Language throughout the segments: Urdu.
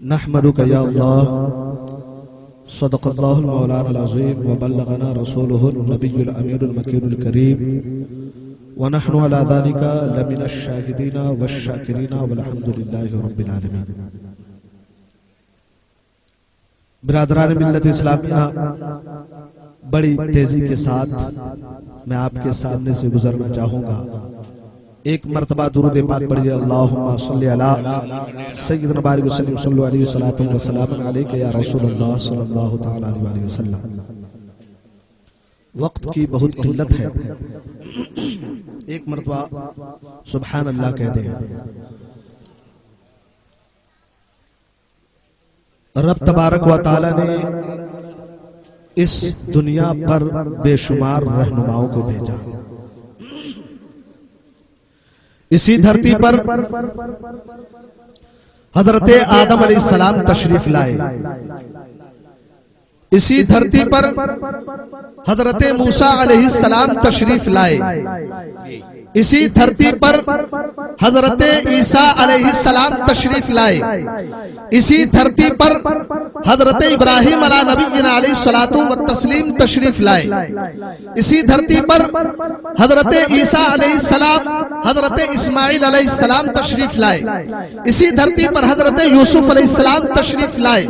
نحمدک یا اللہ صدق اللہ المولانا العظیم وبلغنا رسوله النبی الامیر المکین الکریم ونحن على ذلك لمن الشاہدین والشاکرین والحمد للہ رب العالمین۔ برادران ملت اسلامیہ، بڑی تیزی کے ساتھ میں آپ کے سامنے سے گزرنا چاہوں گا۔ ایک مرتبہ درود پاک پڑھیے، اللہم صلی علی سیدنا بارک وسلم صلی اللہ علیہ وسلم علیک یا رسول اللہ صلی اللہ تعالی علیہ وسلم۔ وقت کی بہت قلت ہے، ایک مرتبہ سبحان اللہ کہہ دیں۔ رب تبارک و تعالی نے اس دنیا پر بے شمار رہنماؤں کو بھیجا۔ اسی دھرتی پر حضرت آدم علیہ السلام تشریف لائے، اسی دھرتی پر حضرت موسیٰ علیہ السلام تشریف لائے، اسی دھرتی پر حضرت عیسیٰ علیہ السلام تشریف لائے، اسی دھرتی پر حضرت ابراہیم علیہ نبینا علیہ الصلوۃ والتسلیم تشریف لائے، اسی دھرتی پر حضرت عیسیٰ علیہ السلام حضرت اسماعیل علیہ السلام تشریف لائے، اسی دھرتی پر حضرت یوسف علیہ السلام تشریف لائے،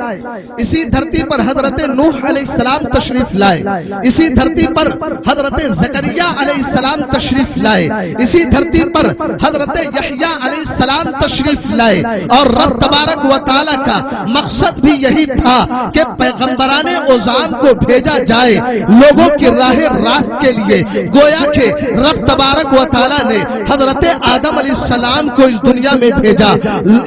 اسی دھرتی پر حضرت نوح علیہ السلام تشریف لائے، اسی دھرتی پر حضرت زکریا علیہ السلام تشریف لائے، اسی دھرتی پر حضرت یحییٰ علیہ السلام تشریف لائے۔ اور رب تبارک و تعالی کا مقصد بھی یہی تھا کہ پیغمبران اعظام کو بھیجا جائے لوگوں کی راہ راست کے لیے۔ گویا کہ رب تبارک و تعالی نے حضرت آدم علیہ السلام کو اس دنیا میں بھیجا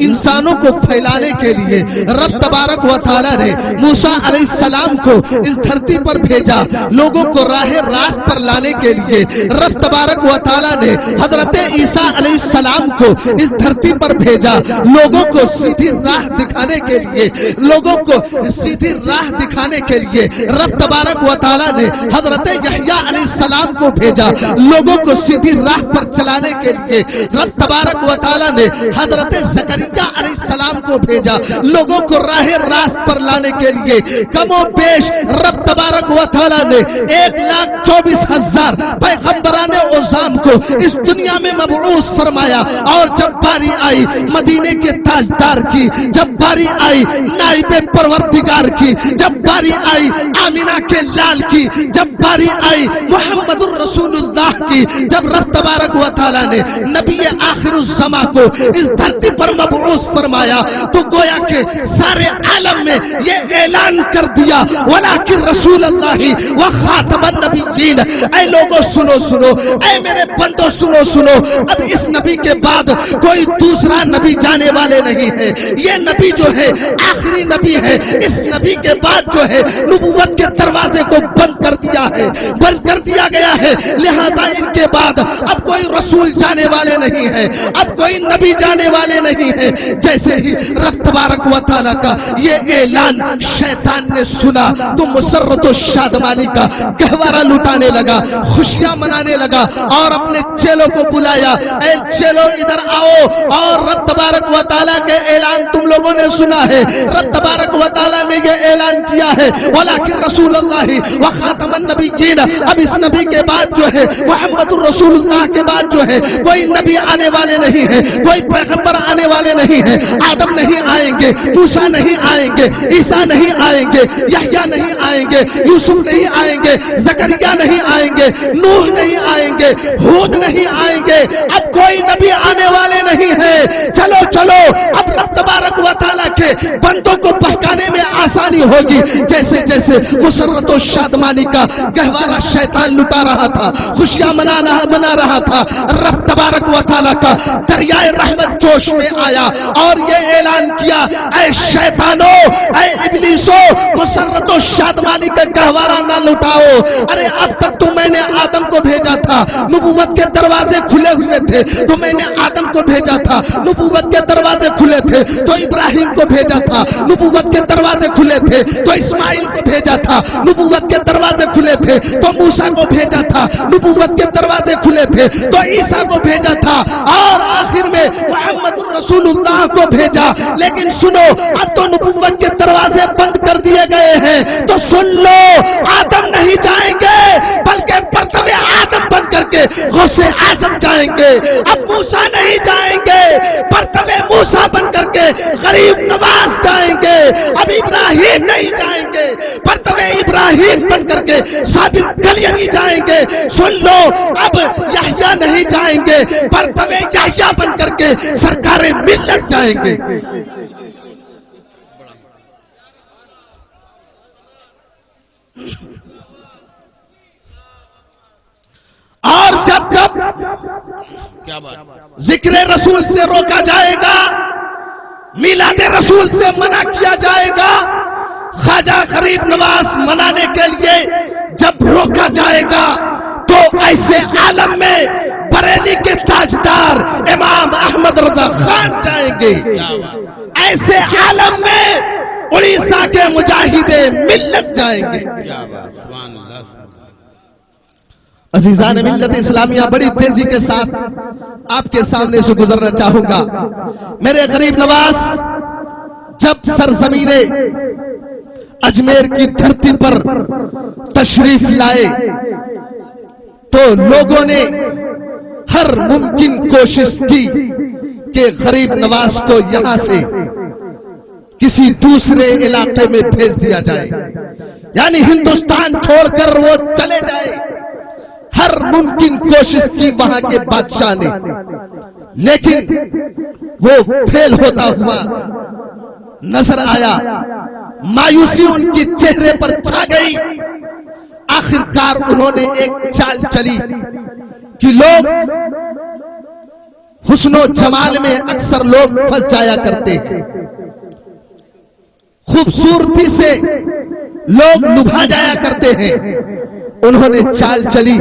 انسانوں کو پھیلانے کے لیے۔ رب تبارک و تعالی نے موسیٰ علیہ السلام کو اس دھرتی پر بھیجا لوگوں کو راہ راست پر لانے کے لیے۔ رب تبارک و تعالی نے حضرت عیسیٰ علیہ السلام کو اس دھرتی پر بھیجا لوگوں کو سیدھی راہ دکھانے کے لیے، لوگوں کو سیدھی راہ دکھانے کے لیے۔ رب تبارک و تعالی نے حضرت یحییٰ علیہ السلام کو بھیجا لوگوں کو سیدھی راہ پر چلانے کے لیے۔ رب تبارک و تعالی نے حضرت زکریا علیہ السلام کو بھیجا لوگوں کو راہ راست پر لانے کے لیے۔ کم و بیش رب تبارک و تعالی نے 1,24,000 پیغمبران اعظام کو اس دنیا میں مبعوث فرمایا۔ اور جب باری آئی مدینے کے تاجدار کی، جب باری آئی نائب پروردگار کی، جب باری آئی آمینہ کے لال کی، جب باری آئی محمد الرسول اللہ کی، جب رب تبارک و تعالی نے نبی آخر الزماں کو اس دھرتی پر مبعوث فرمایا تو گویا کہ سارے عالم میں یہ اعلان کر دیا ولیکن رسول اللہ و خاتم النبیین۔ اے لوگوں سنو سنو، اے میرے بندوں سنو سنو، اب اس نبی کے بعد کوئی دوسرا نبی جانے والے نہیں ہے۔ یہ نبی جو ہے آخری نبی ہے۔ اس نبی کے بعد جو ہے نبوت کے دروازے کو بند کر دیا ہے، بند کر دیا گیا ہے۔ لہٰذا ان کے بعد اب کوئی رسول جانے والے نہیں ہے، اب کوئی نبی جانے والے نہیں ہے۔ جیسے ہی رب تبارک و تعالیٰ کا یہ اعلان شیطان نے سنا تو مسرت و شادمانی کا گہوارہ لٹانے لگا، خوشیاں منانے لگا اور اپنے چیلوں کو بلایا، اے چیلو ادھر آؤ۔ اور رب تبارک و تعالیٰ کے اعلان تم لوگوں نے سنا ہے، رب تبارک و تعالیٰ نے یہ اعلان کیا ہے ولیکن رسول اللہ و خاتم النبیین۔ اب اس نبی کے بعد جو ہے محمد الرسول اللہ کے بعد جو ہے کوئی نبی آنے والے نہیں ہے، کوئی پیغمبر آنے والے نہیں ہے۔ آدم نہیں آئیں گے، موسیٰ نہیں آئیں گے، عیسیٰ نہیں آئیں گے، یحییٰ نہیں آئیں گے، یوسف نہیں آئیں گے، زکریا نہیں آئیں گے، نوح نہیں آئیں گے، ہود نہیں آئیں گے۔ اب کوئی نبی آنے والے نہیں ہے۔ چلو چلو، اب رب تبارک و تعالیٰ کے بندوں کو بہکانے میں آسانی ہوگی۔ جیسے جیسے مسرت و شادمانی کا گہوارہ شیطان لٹا رہا تھا، خوشیاں منا رہا تھا، رب تبارک و تعالیٰ کا دریائے رحمت جوش میں آیا اور یہ اعلان کیا، اے شیطانو، اے ابلیسو، مسرت و شادمانی کا گہوارہ نہ لٹاؤ۔ ارے اب تک تو میں نے آدم کو بھیجا تھا، نبوت کے دروازے کھلے ہوئے تھے تو میں نے آدم کو بھیجا تھا، نبوت کے دروازے کھلے تھے تو ابراہیم کو بھیجا تھا، نبوت کے دروازے کھلے تھے تو اسماعیل کو بھیجا تھا، نبوت کے دروازے کھلے تھے تو موسیٰ کو بھیجا تھا، نبوت کے دروازے کھلے تھے تو عیسیٰ کو بھیجا تھا اور آخر میں محمد الرسول اللہ کو بھیجا۔ لیکن سنو، اب تو کر دیے گئے ہیں تو سن لو، آدم نہیں جائیں گے بلکہ مرتبہ آدم بن کر کے غوث اعظم جائیں گے۔ اب موسیٰ نہیں جائیں گے مرتبہ موسیٰ بن کر کے غریب نواز جائیں گے۔ اب ابراہیم نہیں جائیں گے مرتبہ ابراہیم بن کر کے صابر کلیمی جائیں گے۔ سن لو، اب یحییٰ نہیں جائیں گے مرتبہ یحییٰ بن کر کے سرکار ملت جائیں گے۔ اور جب ذکر رسول سے روکا جائے گا، میلاد رسول سے منع کیا جائے گا، خواجہ غریب نواز منانے کے لیے جب روکا جائے گا تو ایسے عالم میں بریلی کے تاجدار امام احمد رضا خان جائیں گے، ایسے عالم میں اڑیسہ کے مجاہد ملت جائیں گے۔ عزیزان ملت اسلامیہ، بڑی تیزی کے ساتھ آپ کے سامنے سے گزرنا چاہوں گا۔ میرے غریب نواز جب سرزمین اجمیر کی دھرتی پر تشریف لائے تو لوگوں نے ہر ممکن کوشش کی کہ غریب نواز کو یہاں سے کسی دوسرے علاقے میں بھیج دیا جائے، یعنی ہندوستان چھوڑ کر وہ چلے جائے۔ ہر ممکن کوشش کی وہاں کے بادشاہ نے، لیکن وہ فیل ہوتا ہوا نظر آیا۔ مایوسی ان کی چہرے پر چھا گئی۔ آخرکار انہوں نے ایک چال چلی کہ لوگ حسن و جمال میں اکثر لوگ پھنس جایا کرتے ہیں، خوبصورتی سے لوگ لبھا جایا کرتے ہیں۔ انہوں نے چال چلی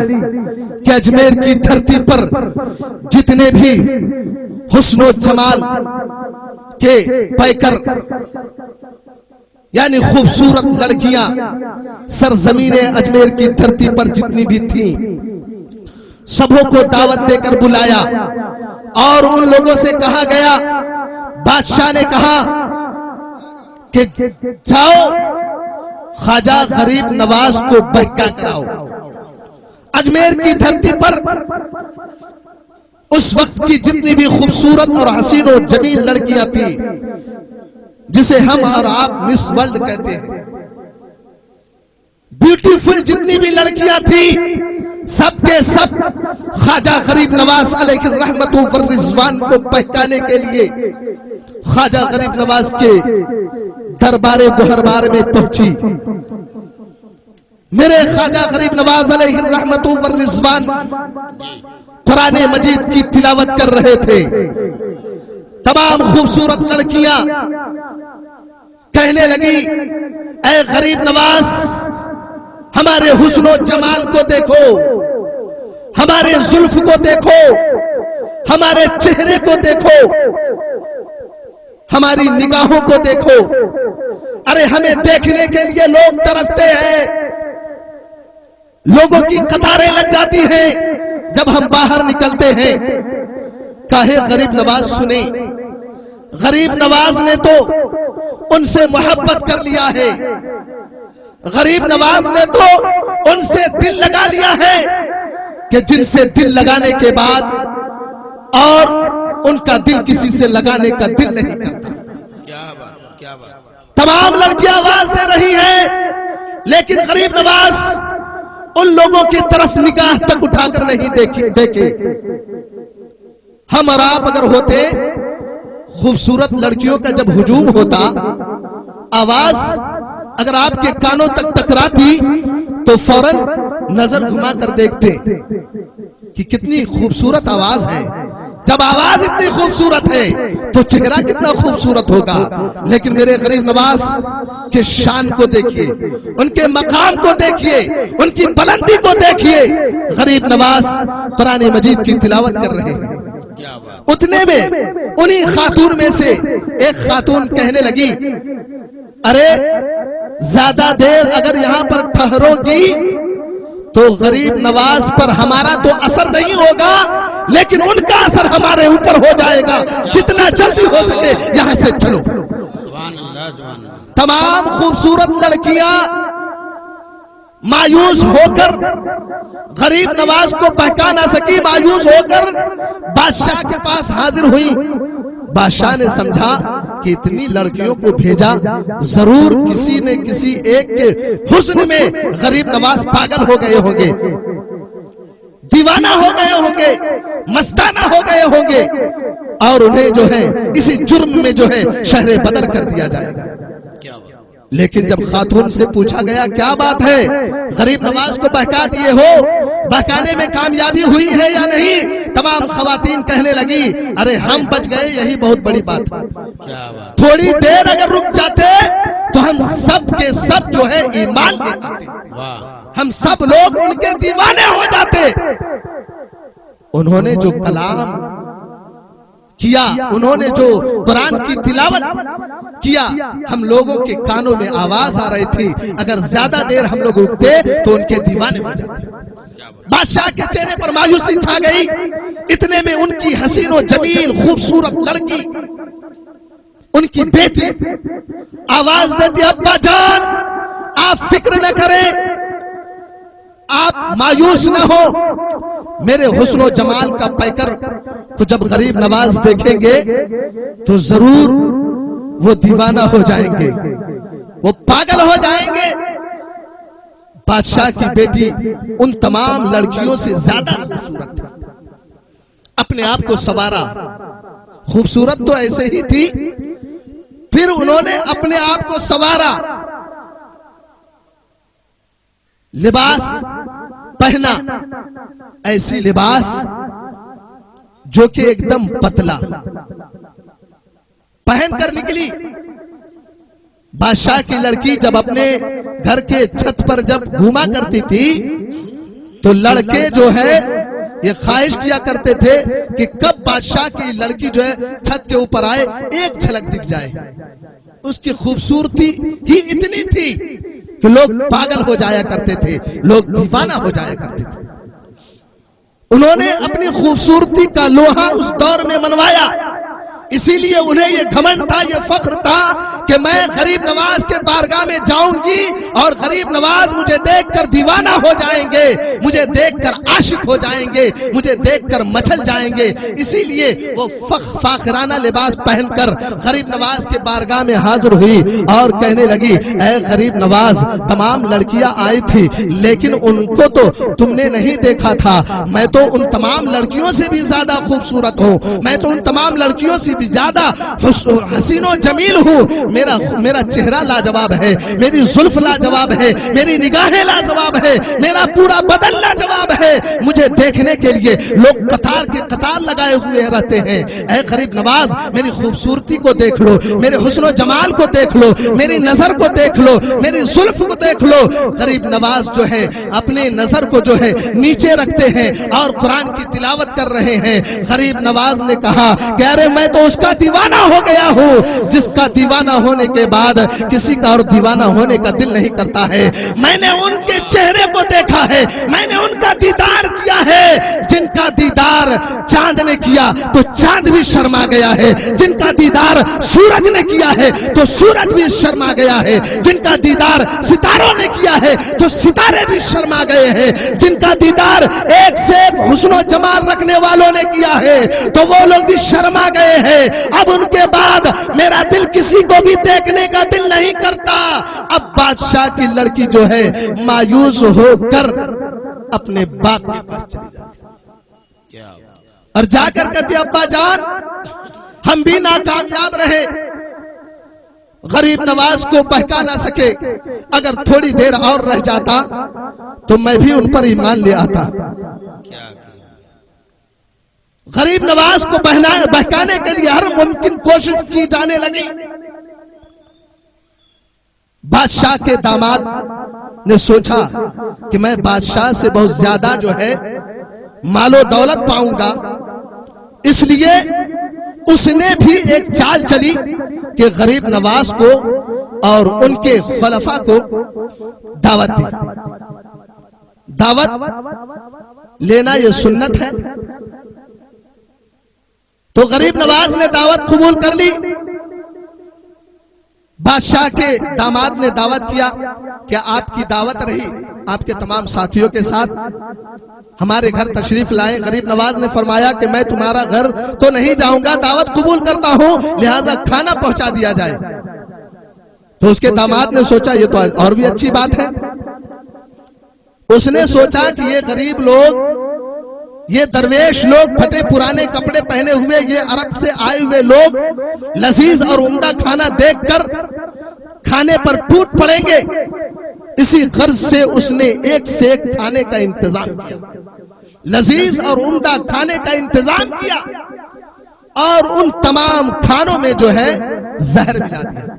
کہ اجمیر کی دھرتی پر جتنے بھی حسن و جمال کے پیکر یعنی خوبصورت لڑکیاں سرزمین اجمیر کی دھرتی پر جتنی بھی تھیں، سبوں کو دعوت دے کر بلایا اور ان لوگوں سے کہا گیا، بادشاہ نے کہا کہ جاؤ خواجہ غریب نواز کو بہکا کراؤ۔ اجمیر کی دھرتی پر اس وقت کی جتنی بھی خوبصورت اور حسین و جمیل لڑکیاں تھیں، جسے ہم اور آپ مس ورلڈ کہتے ہیں، بیوٹیفل جتنی بھی لڑکیاں تھیں، سب کے سب خواجہ غریب نواز علیہ الرحمت والرضوان کو بہکانے کے لیے خواجہ غریب نواز کے دربار گوہربار میں پہنچی۔ میرے خواجہ غریب نواز علیہ الرحمت والرضوان قرآن مجید کی تلاوت کر رہے تھے۔ تمام خوبصورت لڑکیاں کہنے لگی، اے غریب نواز، ہمارے حسن و جمال کو دیکھو، ہمارے زلف کو دیکھو، ہمارے چہرے کو دیکھو، ہماری نگاہوں کو دیکھو۔ ارے ہمیں دیکھنے کے لیے لوگ ترستے ہیں، لوگوں کی قطاریں لگ جاتی ہیں جب ہم باہر نکلتے ہیں۔ کاہے غریب نواز سنیں، غریب نواز نے تو ان سے محبت کر لیا ہے، غریب نواز نے تو ان سے دل لگا لیا ہے کہ جن سے دل لگانے کے بعد اور ان کا دل کسی سے لگانے کا دل نہیں کرتا۔ تمام لڑکیاں آواز دے رہی ہیں، لیکن غریب نواز ان لوگوں کی طرف نگاہ تک اٹھا کر نہیں دیکھے۔ ہم اور آپ اگر ہوتے، خوبصورت لڑکیوں کا جب ہجوم ہوتا، آواز اگر آپ کے کانوں تک ٹکراتی تو فوراً نظر گھما کر دیکھتے کہ کتنی خوبصورت آواز ہے۔ جب آواز اتنی خوبصورت ہے تو چہرہ کتنا خوبصورت ہوگا۔ لیکن میرے غریب نواز کے شان کو دیکھیے، ان کے مقام کو دیکھیے، ان کی بلندی کو دیکھیے۔ غریب نواز قرآن مجید کی تلاوت کر رہے ہیں، اتنے میں انہی خاتون میں سے ایک خاتون کہنے لگی، ارے زیادہ دیر اگر یہاں پر ٹھہرو گی تو غریب نواز پر ہمارا تو اثر نہیں ہوگا، لیکن ان کا اثر ہمارے اوپر ہو جائے گا۔ جتنا جلدی ہو سکے یہاں سے چلو۔ تمام خوبصورت لڑکیاں مایوس ہو کر غریب نواز کو بہکا نہ سکی، مایوس ہو کر بادشاہ کے پاس حاضر ہوئی۔ بادشاہ نے سمجھا کہ اتنی لڑکیوں کو بھیجا، ضرور کسی نے کسی ایک کے حسن میں غریب نواز پاگل ہو گئے ہوں گے، دیوانہ ہو گئے ہوں گے، مستانہ ہو گئے ہوں گے، اور انہیں جو ہے اسی جرم میں جو ہے شہر بدر کر دیا جائے گا۔ لیکن جب خاتون سے پوچھا گیا کیا بات ہے، غریب نواز کو بہکا دیے ہو، بہکانے میں کامیابی ہوئی ہے یا نہیں؟ تمام خواتین کہنے لگی ارے ہم بچ گئے، یہی بہت بڑی بات ہے، تھوڑی دیر اگر رک جاتے تو ہم سب کے سب جو ہے ایمان لے آتے، ہم سب لوگ ان کے دیوانے ہو جاتے۔ انہوں نے جو کلام کیا، انہوں نے جو قرآن کی تلاوت کیا، ہم لوگوں کے کانوں میں آواز آ رہی تھی، اگر زیادہ دیر ہم لوگ رکتے تو ان کے دیوانے ہو جاتے۔ بادشاہ کے چہرے پر مایوسی چھا گئی، اتنے میں ان کی حسین و جمیل خوبصورت لڑکی، ان کی بیٹی آواز دیتی ابا جان آپ فکر نہ کریں، آپ مایوس نہ ہو، میرے حسن و جمال کا پیکر تو جب غریب نواز دیکھیں گے تو ضرور وہ دیوانہ ہو جائیں گے، وہ پاگل ہو جائیں گے۔ بادشاہ کی بیٹی ان تمام لڑکیوں سے زیادہ خوبصورت تھی، اپنے آپ کو سنوارا، خوبصورت تو ایسے ہی تھی، پھر انہوں نے اپنے آپ کو سنوارا، لباس پہنا، ایسی لباس جو کہ ایک دم پتلا پہن کر نکلی۔ بادشاہ کی لڑکی جب اپنے گھر کے چھت پر جب گھوما کرتی تھی تو لڑکے جو ہے یہ خواہش کیا کرتے تھے کہ کب بادشاہ کی لڑکی جو ہے چھت کے اوپر آئے، ایک جھلک دکھ جائے۔ اس کی خوبصورتی ہی اتنی تھی کہ لوگ پاگل ہو جایا کرتے تھے، لوگ دیوانہ ہو جایا کرتے تھے۔ انہوں نے اپنی خوبصورتی کا لوہا اس دور میں منوایا، اسی لیے انہیں یہ گھمنڈ تھا، یہ فخر تھا کہ میں غریب نواز کے بارگاہ میں جاؤں گی اور غریب نواز مجھے دیکھ کر دیوانہ ہو جائیں گے، مجھے دیکھ کر عاشق ہو جائیں گے، مجھے دیکھ کر مچل جائیں گے۔ اسی لیے وہ فاخرانہ لباس پہن کر غریب نواز کے بارگاہ میں حاضر ہوئی اور کہنے لگی اے غریب نواز، تمام لڑکیاں آئی تھی لیکن ان کو تو تم نے نہیں دیکھا تھا، میں تو ان تمام لڑکیوں سے بھی زیادہ خوبصورت ہوں، میں تو ان تمام لڑکیوں سے بھی زیادہ حسین و جمیل ہوں، میرا چہرہ لاجواب ہے، میری زلف لاجواب ہے، میری نگاہیں لاجواب ہے، میرا پورا بدن لاجواب ہے، مجھے دیکھنے کے لیے لوگ قطار کے قطار لگائے ہوئے رہتے ہیں۔ اے غریب نواز میری خوبصورتی کو دیکھ لو، میرے حسن و جمال کو دیکھ لو، میری نظر کو دیکھ لو، میری زلف کو دیکھ لو۔ غریب نواز جو ہے اپنے نظر کو جو ہے نیچے رکھتے ہیں اور قرآن کی تلاوت کر رہے ہیں۔ غریب نواز نے کہا کہ ارے میں تو اس کا دیوانہ ہو گیا ہوں جس کا دیوانہ ہونے کے بعد کسی کا اور دیوانہ ہونے کا دل نہیں کرتا ہے۔ میں نے ان کے چہرے کو دیکھا ہے، میں نے ان کا دیدار کیا ہے، جن کا دیدار چاند نے کیا تو چاند بھی شرما گیا ہے، جن کا دیدار سورج نے کیا ہے تو سورج بھی شرما گیا ہے، جن کا دیدار ستاروں نے کیا ہے تو ستارے بھی شرما گئے ہیں، جن کا دیدار ایک سے ایک حسن و جمال رکھنے والوں نے کیا ہے تو وہ لوگ بھی شرما گئے ہیں۔ اب ان کے بعد میرا دل کسی کو بھی دیکھنے کا دل نہیں کرتا۔ اب بادشاہ کی لڑکی جو ہے مایوس ہو کر اپنے باپ کے پاس چلی جاتی اور جا کر کہتی ابا جان ہم بھی ناکامیاب رہے، غریب نواز کو بہکا نہ سکے، اگر تھوڑی دیر اور رہ جاتا تو میں بھی ان پر ایمان لے آتا۔ غریب نواز کو بہکانے کے لیے ہر ممکن کوشش کی جانے لگی۔ بادشاہ کے داماد نے سوچا کہ میں بادشاہ سے بہت زیادہ جو ہے مال و دولت پاؤں گا، اس لیے اس نے بھی ایک چال چلی کہ غریب نواز کو اور ان کے خلفاء کو دعوت دی۔ دعوت لینا یہ سنت ہے، تو غریب نواز نے دعوت قبول کر لی۔ بادشاہ کے داماد نے دعوت کیا کہ آپ کی دعوت رہی آپ کے تمام ساتھیوں کے ساتھ ہمارے گھر تشریف لائیں. غریب نواز نے فرمایا کہ میں تمہارا گھر تو نہیں جاؤں گا, دعوت قبول کرتا ہوں, لہٰذا کھانا پہنچا دیا جائے. تو اس کے داماد نے سوچا یہ تو اور بھی اچھی بات ہے. اس نے سوچا کہ یہ غریب لوگ, یہ درویش لوگ, پھٹے پرانے کپڑے پہنے ہوئے, یہ عرب سے آئے ہوئے لوگ لذیذ اور عمدہ کھانا دیکھ کر کھانے پر ٹوٹ پڑیں گے. اسی غرض سے اس نے ایک سے ایک کھانے کا انتظام کیا, لذیذ اور عمدہ کھانے کا انتظام کیا, اور ان تمام کھانوں میں جو ہے زہر ملا دیا.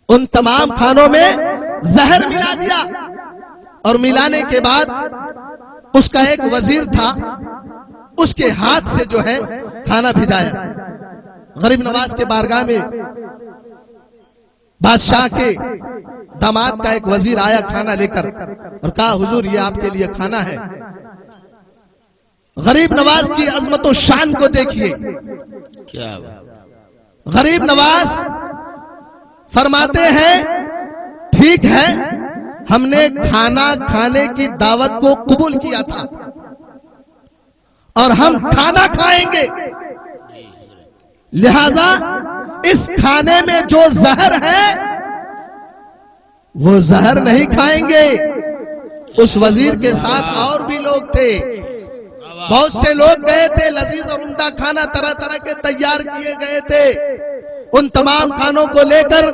ان تمام کھانوں میں زہر ملا دیا, اور ملانے کے بعد اس کا ایک وزیر تھا, اس کے ہاتھ سے جو ہے کھانا بھیجایا. غریب نواز کے بارگاہ میں بادشاہ کے داماد کا ایک وزیر آیا کھانا لے کر اور کہا حضور یہ آپ کے لیے کھانا ہے. غریب نواز کی عظمت و شان کو دیکھیے. غریب نواز فرماتے ہیں ٹھیک ہے, ہم نے کھانا کھانے کی دعوت کو قبول کیا تھا اور ہم کھانا کھائیں گے, لہذا اس کھانے میں جو زہر ہے وہ زہر نہیں کھائیں گے. اس وزیر کے ساتھ اور بھی لوگ تھے, بہت سے لوگ گئے تھے, لذیذ اور عمدہ کھانا طرح طرح کے تیار کیے گئے تھے. ان تمام کھانوں کو لے کر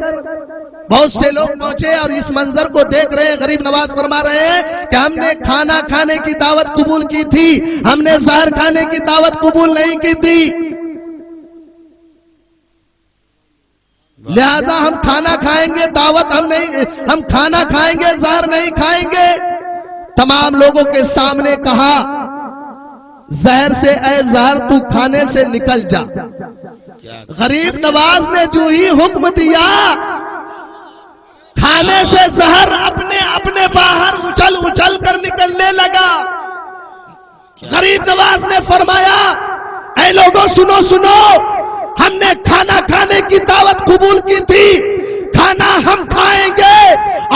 بہت سے لوگ پہنچے اور اس منظر کو دیکھ رہے ہیں. غریب نواز فرما رہے ہیں کہ ہم نے کھانا کھانے کی دعوت قبول کی تھی, ہم نے زہر کھانے کی دعوت قبول نہیں کی تھی, لہذا ہم کھانا کھائیں گے, دعوت ہم کھانا کھائیں گے, زہر نہیں کھائیں گے. تمام لوگوں کے سامنے کہا زہر سے اے زہر تو کھانے سے نکل جا. غریب نواز نے جو ہی حکم دیا کھانے سے زہر اپنے اپنے باہر اچھل اچھل کر نکلنے لگا. غریب نواز نے فرمایا اے لوگوں سنو سنو, ہم نے کھانا کھانے کی دعوت قبول کی تھی, کھانا ہم کھائیں گے,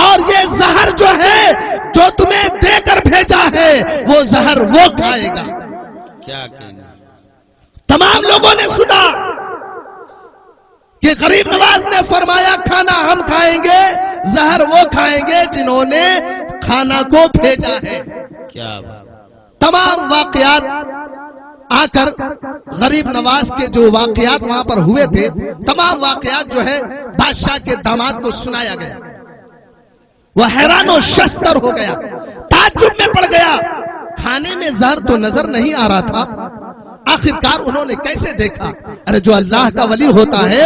اور یہ زہر جو ہے جو تمہیں دے کر بھیجا ہے وہ زہر وہ کھائے گا. کیا کہنا. تمام لوگوں نے سنا کہ غریب نواز نے فرمایا کھانا ہم کھائیں گے, زہر وہ کھائیں گے جنہوں نے کھانا کو بھیجا ہے. کیا تمام واقعات آ کر غریب نواز کے جو واقعات وہاں پر ہوئے تھے, تمام واقعات جو ہے بادشاہ کے داماد کو سنایا گیا. وہ حیران و ششدر ہو گیا, تعجب میں پڑ گیا. کھانے میں زہر تو نظر نہیں آ رہا تھا, آخرکار انہوں نے کیسے دیکھا؟ ارے جو اللہ کا ولی ہوتا ہے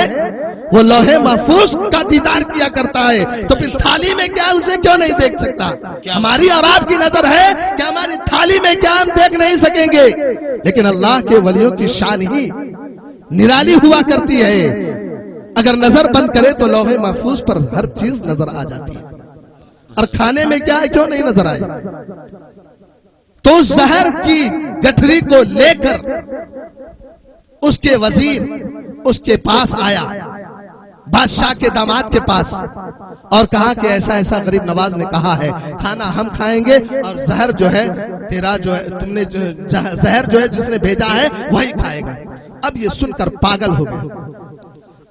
وہ لوح محفوظ کا دیدار کیا کرتا ہے, تو پھر تھالی میں کیا اسے کیوں نہیں دیکھ سکتا؟ ہماری اور آپ کی نظر ہے کہ ہماری تھالی میں کیا ہم دیکھ نہیں سکیں گے, لیکن اللہ کے ولیوں کی شان ہی نرالی ہوا کرتی ہے. اگر نظر بند کرے تو لوح محفوظ پر ہر چیز نظر آ جاتی ہے, اور کھانے میں کیا ہے کیوں نہیں نظر آئے؟ تو اس زہر کی گٹھری کو لے کر اس کے وزیر اس کے پاس آیا, بادشاہ کے داماد کے پاس, اور کہا کہ ایسا ایسا غریب نواز نے کہا ہے کھانا ہم کھائیں گے اور زہر جو ہے تیرا جو ہے تم نے زہر جو ہے جس نے بھیجا ہے وہی کھائے گا. اب یہ سن کر پاگل ہو گیا,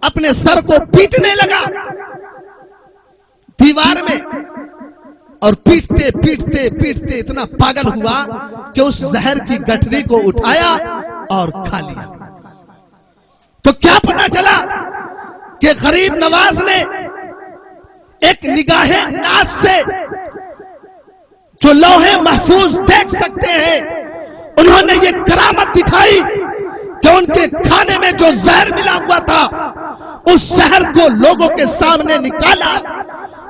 اپنے سر کو پیٹنے لگا دیوار میں, اور پیٹتے پیٹتے پیٹتے اتنا پاگل ہوا کہ اس زہر کی گٹھری کو اٹھایا اور کھا لیا. تو کیا پتا چلا کہ غریب نواز نے ایک نگاہ ناز سے جو لوح محفوظ دیکھ سکتے ہیں, انہوں نے یہ کرامت دکھائی کہ ان کے کھانے میں جو زہر ملا ہوا تھا اس زہر کو لوگوں کے سامنے نکالا,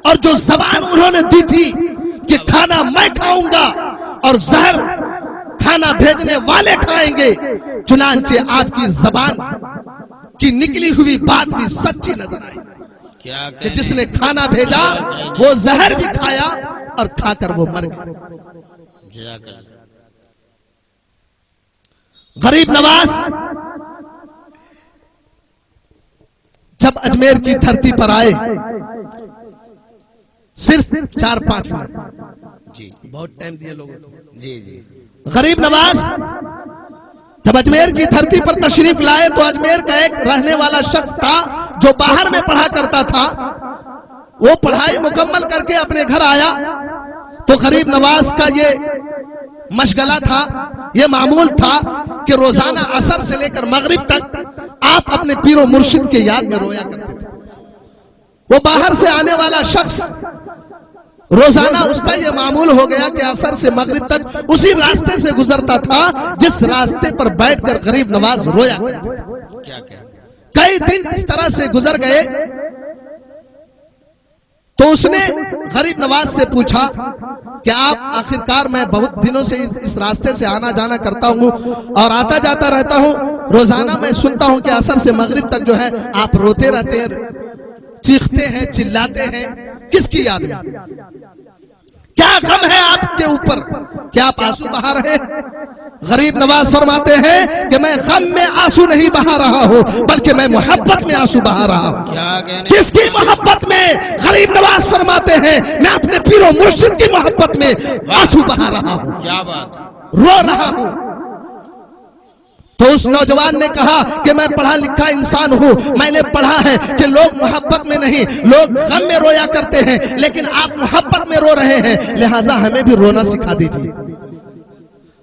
اور جو زبان انہوں نے دی تھی کہ کھانا میں کھاؤں گا اور زہر کھانا بھیجنے والے کھائیں گے, چنانچہ آپ کی زبان کی نکلی ہوئی بات بھی سچی نظر آئی کہ جس نے کھانا بھیجا وہ زہر بھی کھایا اور کھا کر وہ مر گیا. غریب نواز جب اجمیر کی دھرتی پر آئے صرف 4-5 منٹ، جی بہت ٹائم دیا لوگوں کو۔ جی جی غریب نواز جب اجمیر کی دھرتی پر تشریف لائے تو اجمیر کا ایک رہنے والا شخص تھا جو باہر میں پڑھا کرتا تھا، وہ پڑھائی مکمل کر کے اپنے گھر آیا تو غریب نواز کا یہ مشغلہ تھا، یہ معمول تھا کہ روزانہ عصر سے لے کر مغرب تک آپ اپنے پیر و مرشد کے یاد میں رویا کرتے تھے۔ وہ باہر سے آنے والا شخص روزانہ اس کا یہ معمول ہو گیا کہ عصر سے مغرب تک اسی راستے سے گزرتا تھا جس راستے پر بیٹھ کر غریب نواز رویا کرتے تھے۔ کیا کیا کئی دن اس طرح سے گزر گئے تو اس نے غریب نواز سے پوچھا کہ آپ آخرکار، میں بہت دنوں سے اس راستے سے آنا جانا کرتا ہوں اور آتا جاتا رہتا ہوں، روزانہ میں سنتا ہوں کہ عصر سے مغرب تک جو ہے آپ روتے رہتے ہیں، چیختے ہیں، چلاتے ہیں، کس کی یاد میں؟ کیا غم ہے آپ کے اوپر؟ کیا آپ آنسو بہا رہے ہیں؟ غریب نواز فرماتے ہیں کہ میں غم میں آنسو نہیں بہا رہا ہوں بلکہ میں محبت میں آنسو بہا رہا ہوں۔ کیا کہنے؟ کس کی محبت میں؟ غریب نواز فرماتے ہیں میں اپنے پیر و مرشد کی محبت میں آنسو بہا رہا ہوں، کیا بات، رو رہا ہوں۔ تو اس نوجوان نے کہا کہ میں پڑھا لکھا انسان ہوں، میں نے پڑھا ہے کہ لوگ محبت میں نہیں، لوگ غم میں رویا کرتے ہیں، لیکن آپ محبت میں رو رہے ہیں، لہٰذا ہمیں بھی رونا سکھا دیجیے،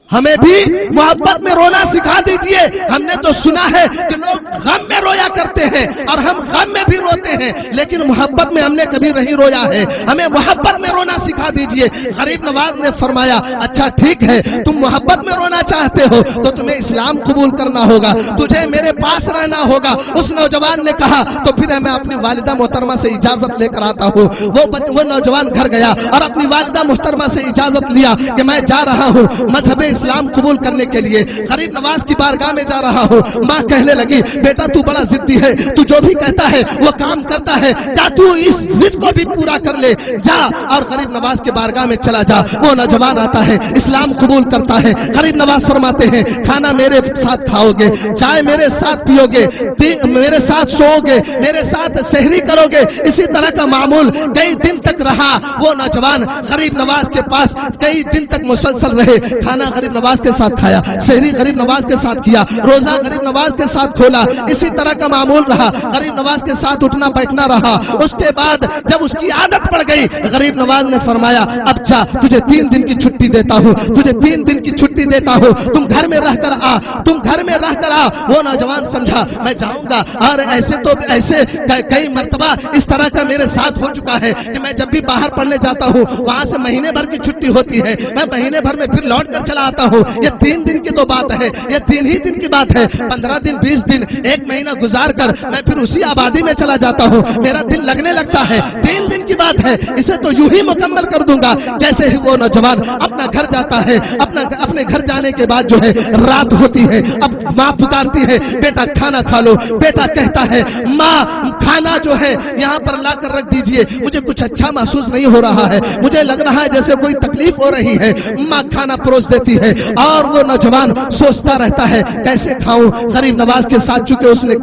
ہمیں بھی محبت میں رونا سکھا دیجئے۔ ہم نے تو سنا ہے کہ لوگ غم میں رویا کرتے ہیں اور ہم غم میں بھی روتے ہیں، لیکن محبت میں ہم نے کبھی نہیں رویا ہے، ہمیں محبت میں رونا سکھا دیجئے۔ غریب نواز نے فرمایا اچھا ٹھیک ہے، تم محبت میں رونا چاہتے ہو تو تمہیں اسلام قبول کرنا ہوگا، تجھے میرے پاس رہنا ہوگا۔ اس نوجوان نے کہا تو پھر میں اپنی والدہ محترمہ سے اجازت لے کر آتا ہوں۔ وہ نوجوان گھر گیا اور اپنی والدہ محترمہ سے اجازت لیا کہ میں جا رہا ہوں مذہب اسلام قبول کرنے کے لیے، غریب نواز کی بارگاہ میں جا رہا ہوں۔ ماں کہنے لگی بیٹا تو بڑا ضدی ہے، تو جو بھی کہتا ہے وہ کام کرتا ہے، جا تو اس ضد کو بھی پورا کر لے، جا اور غریب نواز کے بارگاہ میں چلا جا۔ وہ نوجوان آتا ہے، اسلام قبول کرتا ہے۔ غریب نواز فرماتے ہیں کھانا میرے ساتھ کھاؤ گے، چائے میرے ساتھ پیو گے، میرے ساتھ سو گے، میرے ساتھ سحری کرو گے۔ اسی طرح کا معمول کئی دن تک رہا۔ وہ نوجوان غریب نواز کے پاس کئی دن تک مسلسل رہے، کھانا غریب نواز کے ساتھ کھایا، سحری غریب نواز کے ساتھ کیا، روزہ غریب نواز کے ساتھ کھولا، اسی طرح کا معمول رہا، غریب نواز کے ساتھ اٹھنا بیٹھنا رہا۔ اس کے بعد جب اس کی عادت پڑ گئی، غریب نواز نے فرمایا اب جا، تجھے 3 دن کی چھٹی دیتا ہوں، تجھے 3 دن کی چھٹی دیتا ہوں، تم گھر میں رہ کر آ، تم گھر میں رہ کر آ۔ وہ نوجوان سمجھا میں جاؤں گا، اور ایسے کئی مرتبہ اس طرح کا میرے ساتھ ہو چکا ہے کہ میں جب بھی باہر پڑھنے جاتا ہوں وہاں سے مہینے بھر کی چھٹی ہوتی ہے، میں مہینے بھر میں پھر لوٹ کر چلا آتا ہوں۔ یہ 3 دن کی تو بات ہے، یہ 3 ہی دن کی بات ہے، 15 دن 20 دن 1 مہینہ گزار کر میں پھر اسی آبادی میں چلا جاتا ہوں، میرا دل لگنے لگتا ہے۔ 3 دن کی بات ہے، اسے تو یوں ہی مکمل کر دوں گا۔ جیسے ہی وہ نوجوان اپنا گھر جاتا ہے، اپنے گھر جانے کے بعد جو ہے رات ہوتی ہے، اب ماں پکارتی ہے بیٹا کھانا کھا لو، بیٹا کہتا ہے ماں کھانا جو ہے یہاں پر لا کر رکھ دیجئے، مجھے کچھ اچھا محسوس نہیں ہو رہا ہے، مجھے لگ رہا ہے جیسے کوئی تکلیف ہو رہی ہے۔ ماں کھانا پروس دیتی ہے اور وہ نوجوان سوچتا رہتا ہے کیسے کھاؤں۔ غریب نواز کے ساتھ چونکہ اس نے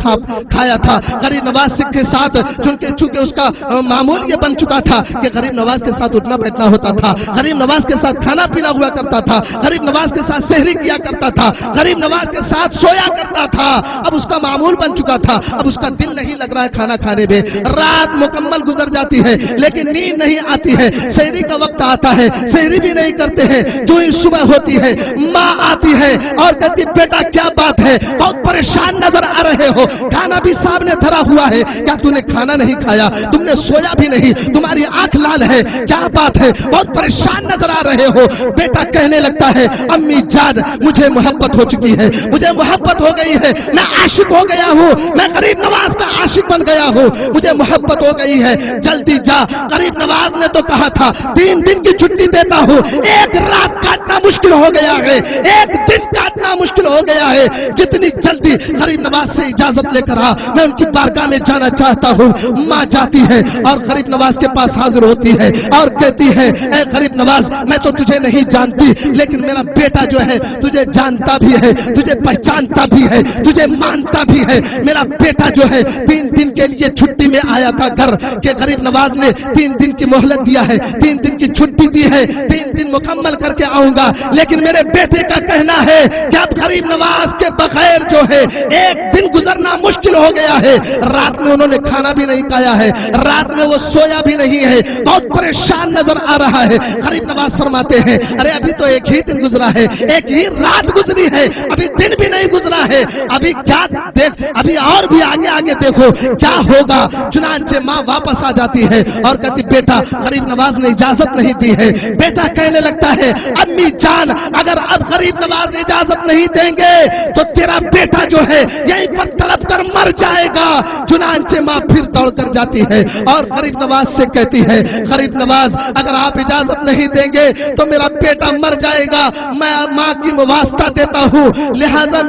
کھایا تھا، غریب نواز کے ساتھ چونکہ اس کا معمول یہ بن چکا تھا کہ غریب نواز کے ساتھ اٹھنا بیٹھنا ہوتا تھا، غریب نواز کے ساتھ کھانا پینا ہوا کرتا تھا، غریب نواز کے ساتھ سحری کیا کرتا تھا، غریب نواز کے ساتھ سویا کرتا تھا۔ اب اس کا معمول بن چکا تھا، اب اس کا دل نہیں لگ رہا ہے کھانا کھانے میں۔ رات مکمل گزر جاتی ہے لیکن نیند نہیں آتی ہے، سحری کا وقت آتا ہے، سحری بھی نہیں کرتے ہیں۔ جو ہی صبح ہوتی ہے ماں آتی ہے اور کہتی بیٹا کیا بات ہے، بہت پریشان نظر آ رہے ہو، کھانا بھی سامنے دھرا ہوا ہے، کیا تم نے کھانا نہیں کھایا، تم نے سویا بھی نہیں، تمہاری آنکھ لال ہے، کیا بات ہے، بہت پریشان نظر آ رہے ہو۔ بیٹا کہنے لگتا ہے امی جان مجھے محبت ہو چکی ہے، مجھے محبت ہو گئی ہے، میں عاشق ہو گیا ہوں، میں غریب نواز کا عاشق بن گیا ہوں، مجھے محبت ہو گئی ہے، جلدی جا۔ غریب نواز نے تو کہا تھا 3 دن کی چھٹی دیتا ہوں، 1 رات کاٹنا مشکل ہو گیا ہے، 1 دن کاٹنا مشکل ہو گیا ہے، جتنی جلدی غریب نواز سے اجازت لے کر آ، میں ان کی بارگاہ میں جانا چاہتا ہوں۔ ماں جاتی ہے اور غریب نواز کے پاس حاضر ہوتی ہے اور کہتی ہے اے غریب نواز میں تو تجھے نہیں جانتی لیکن میرا بیٹا جو ہے تجھے جانتا بھی ہے, تجھے پہچانتا بھی ہے, تجھے مانتا بھی ہے. میرا بیٹا جو ہے 3 دن کے لیے چھٹی میں آیا تھا گھر کہ غریب نواز نے 3 دن کی مہلت دیا ہے, 3 دن کی چھٹی دی ہے, 3 دن مکمل کر کے آؤں گا. لیکن میرے بیٹے کا کہنا ہے کہ اب غریب نواز کے بغیر جو ہے 1 دن گزرنا مشکل ہو گیا ہے. رات میں انہوں نے کھانا بھی نہیں کھایا ہے, رات میں وہ سویا بھی نہیں ہے, بہت پریشان نظر آ رہا ہے. غریب نواز فرماتے ہیں ارے ابھی تو 1 ہی دن گزرا ہے, 1 ہی رات گزری ہے, ابھی دن بھی نہیں گزرا ہے, ابھی کیا دیکھ, ابھی اور بھی آگے آگے دیکھو کیا ہوگا. چنانچہ ماں واپس آ جاتی ہے اور کہتی بیٹا غریب نواز نے اجازت نہیں دی ہے. بیٹا کہنے لگتا ہے امی جان اگر اب غریب نواز اجازت نہیں دیں گے تو تیرا بیٹا جو ہے یہیں پر تڑپ کر مر جائے گا. چنانچہ ماں پھر دوڑ کر جاتی ہے اور غریب نواز سے کہتی ہے غریب نواز اگر آپ اجازت نہیں دیں گے تو میرا بیٹا مر جائے گا. میں ماں کی واسطہ دیتا ہوں, لہٰذا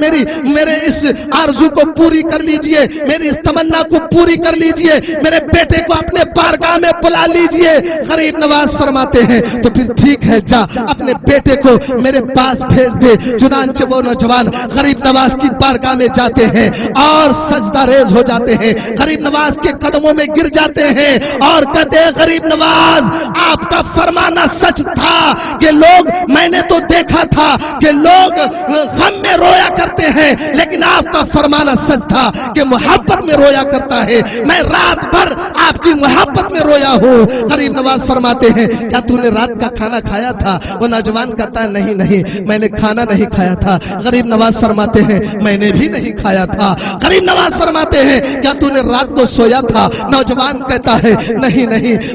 میرے اس آرزو کو پوری کر لیجئے, میری اس تمنا کو پوری کر لیجئے, میرے بیٹے کو اپنے بارگاہ میں بلا لیجئے. غریب نواز فرماتے ہیں تو پھر ٹھیک ہے جا اپنے بیٹے کو میرے پاس بھیج دے. چنانچہ وہ نوجوان غریب نواز کی بارگاہ میں جاتے ہیں اور سجدہ ریز ہو جاتے ہیں, غریب نواز کے قدموں میں گر جاتے ہیں اور کہتے ہیں غریب نواز آپ کا فرمانا سچ تھا کہ لوگ, میں نے تو دیکھا تھا کہ لوگ غم میں رویا کرتے ہیں لیکن آپ کا فرمانا سچ تھا کہ محبت میں رویا کرتا ہے. میں رات بھر آپ کی محبت میں رویا ہوں. غریب نواز فرماتے ہیں کیا تو نے رات کا کھانا کھایا تھا؟ وہ نوجوان کہتا ہے نہیں میں نے کھانا نہیں کھایا تھا. غریب نواز فرماتے ہیں میں نے بھی نہیں کھایا تھا. غریب نواز فرماتے ہیں کیا تو نے رات کو سویا تھا؟ نوجوان کہتا ہے نہیں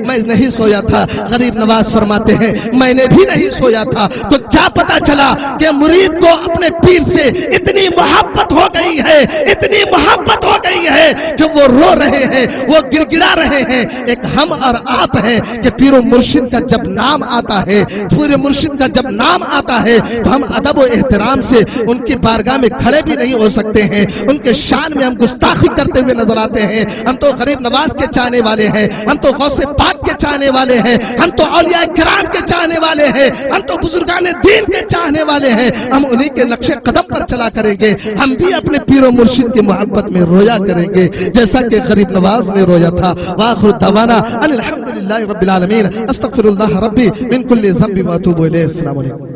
میں نہیں سویا تھا. غریب نواز فرماتے ہیں میں نے بھی نہیں سویا تھا. تو کیا پتا چلا کہ مرید کو اپنے پیر سے اتنی محبت ہو گئی ہے, اتنی محبت ہو گئی ہے کہ وہ رو رہے ہیں, وہ گڑ گڑا رہے ہیں. ایک ہم اور آپ ہیں کہ پیر و مرشد کا جب نام آتا ہے, پیر مرشد کا جب نام آتا ہے تو ہم ادب و احترام سے ان کی بارگاہ میں کھڑے بھی نہیں ہو سکتے ہیں. ان کے شان میں ہم گستاخی کرتے ہوئے نظر آتے ہیں. ہم تو غریب نواز کے چاہنے والے ہیں, ہم تو غوث پاک کے چاہنے والے ہیں, ہم تو اولیاء کرام کے چاہنے والے ہیں, ہم تو بزرگان دین کے چاہنے والے ہیں. ہم انہی کے نقش قدم پر چلا کریں گے. ہم بھی اپنے پیر و مرشد کی محبت میں رویا کریں گے جیسا کہ غریب نواز نے رویا تھا. وآخر دعوانا ان الحمدللہ رب العالمین. استغفر اللہ ربی من کل ذنب واتوب الیہ. السلام علیکم.